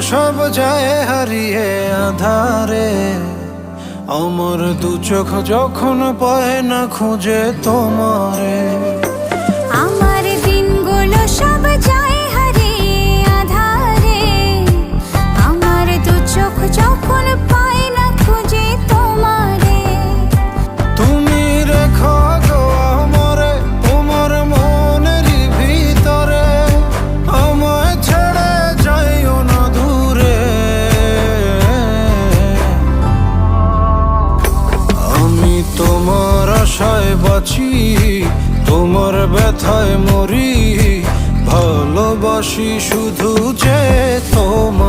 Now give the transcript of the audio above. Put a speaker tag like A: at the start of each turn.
A: সব যায় হারিয়ে আধারে। আমার দু চোখ যখন পায় না খুঁজে তোমারে।
B: আমার দিনগুলো সব যায় হারিয়ে আঁধারে। আমার দু চোখ যখন পায় না খুঁজে তোমারে।
A: তুমি রেখো গো আমারে তোমার মনেরই ভিতরে, আমায় ছেড়ে যাইও না দূরে। আমি তোমার আশায় বাঁচি, তোমার ব্যথায় মরি, ভালোবাসি শুধু যে তোমার।